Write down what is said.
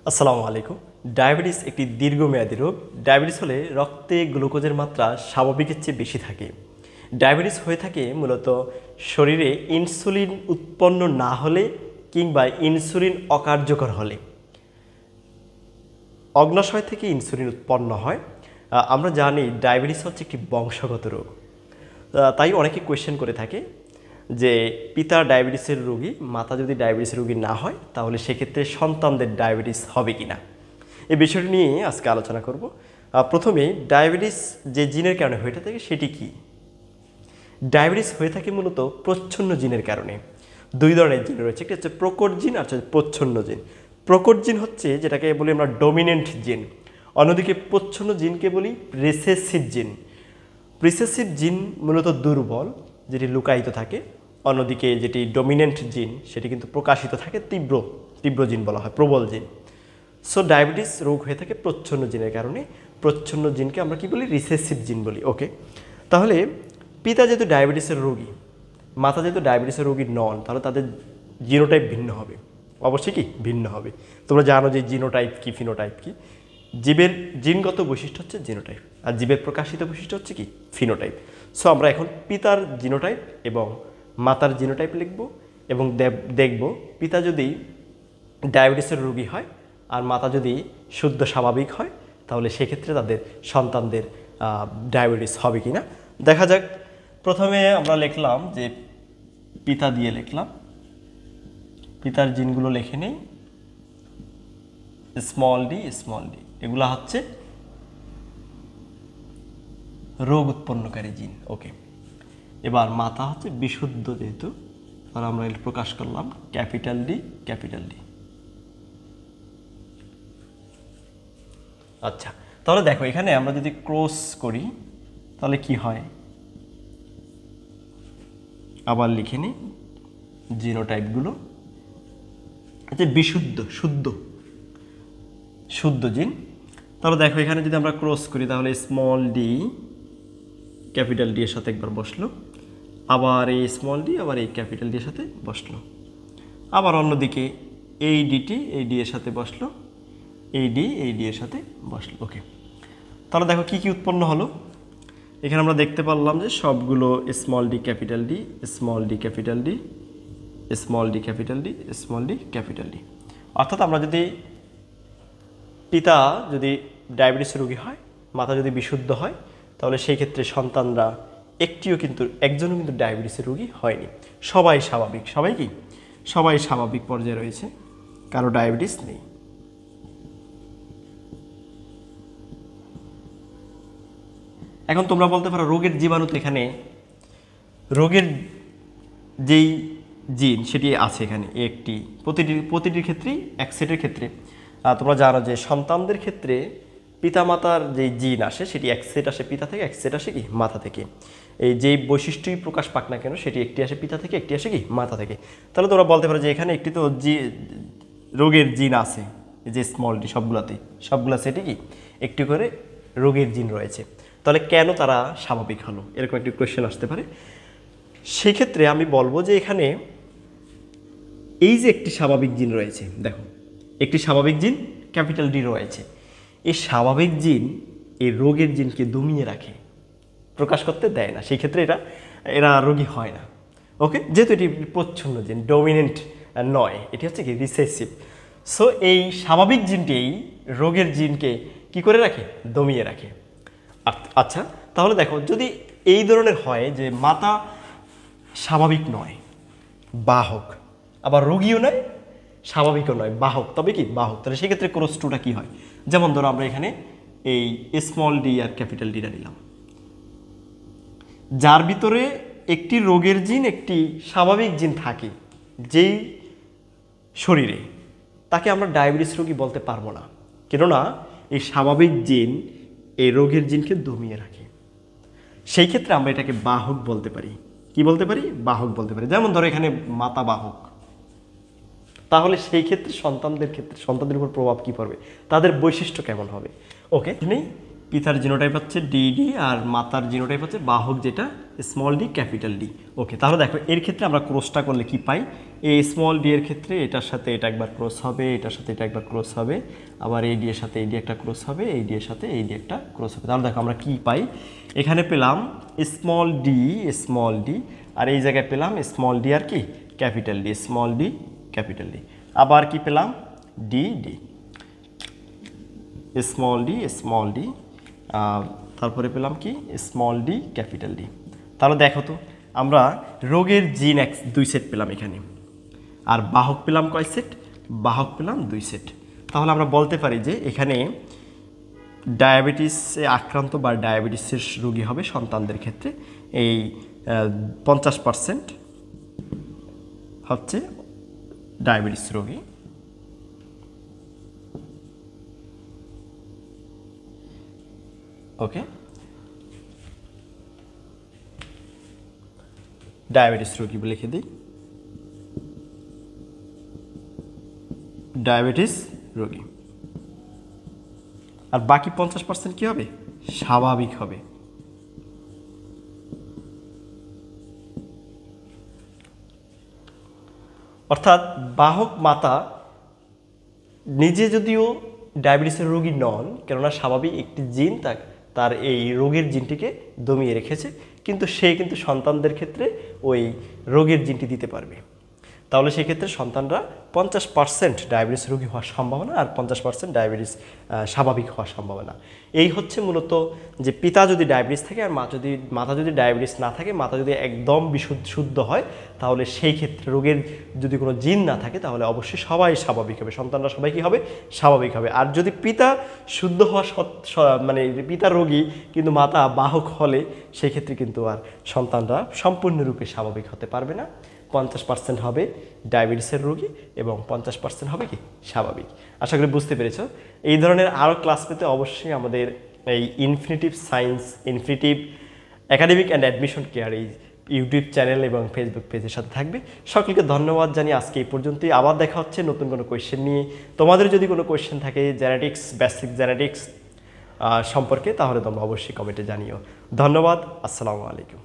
আসসালামু আলাইকুম। ডায়াবেটিস একটি দীর্ঘমেয়াদী রোগ। ডায়াবেটিস হলে রক্তে গ্লুকোজের মাত্রা স্বাভাবিকের চেয়ে বেশি থাকে। ডায়াবেটিস হয়ে থাকে মূলত শরীরে ইনসুলিন উৎপন্ন না হলে কিংবা ইনসুলিন অকার্যকর হলে। অগ্নাশয় থেকে ইনসুলিন উৎপন্ন হয়। আমরা জানি ডায়াবেটিস হচ্ছে একটি বংশগত রোগ। তাই অনেকে কোয়েশ্চেন করে থাকে যে পিতা ডায়াবেটিসের রোগী, মাতা যদি ডায়াবেটিসের রোগী না হয় তাহলে সেক্ষেত্রে সন্তানদের ডায়াবেটিস হবে কি না, এই বিষয়টি নিয়ে আজকে আলোচনা করব। প্রথমে ডায়াবেটিস যে জিনের কারণে হয়ে থাকে সেটি কি? ডায়াবেটিস হয়ে থাকে মূলত প্রচ্ছন্ন জিনের কারণে। দুই ধরনের জিন রয়েছে, একটি হচ্ছে প্রকট জিন আর হচ্ছে প্রচ্ছন্ন জিন। প্রকট জিন হচ্ছে যেটাকে বলি আমরা ডমিনেন্ট জিন, অন্যদিকে প্রচ্ছন্ন জিনকে বলি রিসেসিভ জিন। রিসেসিভ জিন মূলত দুর্বল, যেটি লুকায়িত থাকে, অন্যদিকে যেটি ডমিনেন্ট জিন সেটি কিন্তু প্রকাশিত থাকে, তীব্র জিন বলা হয়, প্রবল জিন। সো ডায়াবেটিস রোগ হয়ে থাকে প্রচ্ছন্ন জিনের কারণে। প্রচ্ছন্ন জিনকে আমরা কি বলি? রিসেসিভ জিন বলি। ওকে, তাহলে পিতা যেহেতু ডায়াবেটিসের রোগী, মাতা যেহেতু ডায়াবেটিসের রোগী নন, তাহলে তাদের জিনোটাইপ ভিন্ন হবে। অবশ্যই কি ভিন্ন হবে। তোমরা জানো যে জিনোটাইপ কি, ফিনোটাইপ কি। জীবের জিনগত বৈশিষ্ট্য হচ্ছে জিনোটাইপ, আর জীবের প্রকাশিত বৈশিষ্ট্য হচ্ছে কি ফিনোটাইপ। সো আমরা এখন পিতার জিনোটাইপ এবং মাতার জিনোটাইপ লিখব এবং দেখব পিতা যদি ডায়াবেটিসের রোগী হয় আর মাতা যদি শুদ্ধ স্বাভাবিক হয় তাহলে সেক্ষেত্রে তাদের সন্তানদের ডায়াবেটিস হবে কি না দেখা যাক। প্রথমে আমরা লিখলাম যে পিতা দিয়ে লিখলাম, পিতার জিনগুলো লিখে নেই, স্মল ডি। এগুলা হচ্ছে রোগ উৎপন্নকারী জিন। ওকে, এবার মাতা হচ্ছে বিশুদ্ধ, যেহেতু আর আমরা প্রকাশ করলাম ক্যাপিটাল ডি। আচ্ছা, তাহলে দেখো এখানে আমরা যদি ক্রস করি তাহলে কি হয়, আবার লিখে নিই জিনোটাইপগুলো। আচ্ছা, বিশুদ্ধ শুদ্ধ জিন। তাহলে দেখো এখানে যদি আমরা ক্রস করি তাহলে স্মল ডি ক্যাপিটাল ডি এর সাথে একবার বসলো, আবার এই স্মল ডি আবার এই ক্যাপিটাল ডি এর সাথে বসলো, আবার অন্যদিকে এই ডিটি এই ডি এর সাথে বসলো, এই ডি এর সাথে বসলো। ওকে, তাহলে দেখো কি কি উৎপন্ন হলো। এখানে আমরা দেখতে পারলাম যে সবগুলো small D capital D, small D capital D, small D capital D, small D capital D. অর্থাৎ আমরা যদি পিতা যদি ডায়াবেটিসের রোগী হয়, মাতা যদি বিশুদ্ধ হয়, তাহলে সেই ক্ষেত্রে সন্তানরা একজনও কিন্তু ডায়াবেটিসের রোগী হয়নি। সবাই স্বাভাবিক, সবাই স্বাভাবিক পর্যায়ে রয়েছে, কারো ডায়াবেটিস নেই। এখন তোমরা বলতে পারো রোগের জীবাণু তো এখানে, রোগের যেই জিন সেটি আছে এখানে একটি, প্রতিটির ক্ষেত্রেই এক সেটের ক্ষেত্রে তোমরা জানো যে সন্তানদের ক্ষেত্রে পিতামাতার যে জিন আসে সেটি এক সেট আসে পিতা থেকে, এক সেট আসে কি মাতা থেকে। এই যেই বৈশিষ্ট্যই প্রকাশ পাক না কেন সেটি একটি আসে পিতা থেকে, একটি আসে কি মাতা থেকে। তাহলে তোমরা বলতে পারো যে এখানে একটি তো রোগের জিন আছে, যে স্মল ডি সবগুলা সেটই কি একটি করে রোগের জিন রয়েছে। তাহলে কেন তারা স্বাভাবিক হলো, এরকম একটি কোয়েশ্চেন আসতে পারে। সেক্ষেত্রে আমি বলবো যে এখানে এই যে একটি স্বাভাবিক জিন রয়েছে, দেখো একটি স্বাভাবিক জিন ক্যাপিটাল ডি রয়েছে, এই স্বাভাবিক জিন এই রোগের জিনকে দমিয়ে রাখে, প্রকাশ করতে দেয় না। সেই ক্ষেত্রে এরা রোগী হয় না। ওকে, যেহেতু এটি প্রচ্ছন্ন জিন, ডমিনেন্ট নয়, এটি হচ্ছে কি রিসেসিভ। সো এই স্বাভাবিক জিনটি এই রোগের জিনকে কি করে রাখে? দমিয়ে রাখে। আচ্ছা, তাহলে দেখো যদি এই ধরনের হয় যে মাতা স্বাভাবিক নয়, বাহক, আবার রোগীও নয়, স্বাভাবিকও নয়, বাহক, তবে কি বাহক, তাহলে সেক্ষেত্রে ক্রস টুটা কি হয়? যেমন ধরো আমরা এখানে এই স্মল ডি আর ক্যাপিটাল ডিটা নিলাম, যার ভিতরে একটি রোগের জিন একটি স্বাভাবিক জিন থাকে যেই শরীরে, তাকে আমরা ডায়াবেটিস রোগী বলতে পারবো না, কেননা এই স্বাভাবিক জিন এই রোগের জিনকে দমিয়ে রাখে। সেই ক্ষেত্রে আমরা এটাকে বাহক বলতে পারি। কি বলতে পারি? বাহক বলতে পারি। যেমন ধরো এখানে মাতা বাহক, তাহলে সেই ক্ষেত্রে সন্তানদের উপর প্রভাব কি পড়বে, তাদের বৈশিষ্ট্য কেমন হবে? ওকে, নেই পিতার জিনোটাইপ হচ্ছে ডিডি আর মাতার জিনোটাইপ হচ্ছে বাহক, যেটা স্মল ডি ক্যাপিটাল ডি। ওকে, তাহলে দেখো এর ক্ষেত্রে আমরা ক্রসটা করলে কি পাই? এই স্মল ডি এর ক্ষেত্রে এটার সাথে এটা একবার ক্রস হবে, এটার সাথে এটা একবার ক্রস হবে, আবার এই ডি এর সাথে এই ডি একটা ক্রস হবে, এই ডি এর সাথে এই ডি একটা ক্রস হবে। তাহলে দেখো আমরা কি পাই, এখানে পেলাম স্মল ডি, আর এই জায়গায় পেলাম স্মল ডি আর কি capital D, small D capital D. আবার কি পেলাম ডি, স্মল ডি, তারপরে পেলাম কি স্মল ডি ক্যাপিটাল ডি। তাহলে দেখো তো আমরা রোগের জিন 2 সেট পেলাম এখানে, আর বাহক পেলাম কয় সেট, বাহক পেলাম 2 সেট। তাহলে আমরা বলতে পারি যে এখানে ডায়াবেটিসে আক্রান্ত বা ডায়াবেটিসের রোগী হবে সন্তানদের ক্ষেত্রে এই 50% হচ্ছে ডায়াবেটিস রোগী। ওকে, ডায়াবেটিস রোগী লিখে দিই, ডায়াবেটিস রোগী। আর বাকি 50% কি হবে, স্বাভাবিক হবে। অর্থাৎ বাহক মাতা নিজে যদিও ডায়াবেটিসের রোগী নন, কেননা স্বাভাবিক একটি জিন তার এই রোগের জিনটিকে দমিয়ে রেখেছে, কিন্তু সে কিন্তু সন্তানদের ক্ষেত্রে ওই রোগের জিনটি দিতে পারবে। তাহলে সেই ক্ষেত্রে সন্তানরা 50% ডায়াবেটিস রোগী হওয়ার সম্ভাবনা, আর 50% ডায়াবেটিস স্বাভাবিক হওয়ার সম্ভাবনা। এই হচ্ছে মূলত যে পিতা যদি ডায়াবেটিস থাকে আর মাতা যদি ডায়াবেটিস না থাকে, মাতা যদি একদম শুদ্ধ হয়, তাহলে সেই ক্ষেত্রে রোগের যদি কোনো জিন না থাকে তাহলে অবশ্যই সবাই স্বাভাবিক হবে, সন্তানরা সবাই কী হবে, স্বাভাবিক হবে। আর যদি পিতা শুদ্ধ হওয়া মানে পিতা রোগী কিন্তু মাতা বাহক হলে সেই ক্ষেত্রে কিন্তু আর সন্তানরা সম্পূর্ণরূপে স্বাভাবিক হতে পারবে না। 50% হবে ডায়াবেটিসের রোগী এবং 50% হবে কি স্বাভাবিক। আশা করি বুঝতে পেরেছ। এই ধরনের আরও ক্লাস পেতে অবশ্যই আমাদের এই infinitive science, infinitive academic and admission care এই ইউটিউব চ্যানেল এবং ফেসবুক পেজের সাথে থাকবে। সকলকে ধন্যবাদ জানিয়ে আজকে এই পর্যন্তই। আবার দেখা হচ্ছে নতুন কোনো কোয়েশ্চেন নিয়ে। তোমাদের যদি কোনো কোয়েশ্চেন থাকে জেনেটিক্স, বেসিক জেনেটিক্স সম্পর্কে, তাহলে তোমরা অবশ্যই কমেন্টে জানিও। ধন্যবাদ, আসসালামু আলাইকুম।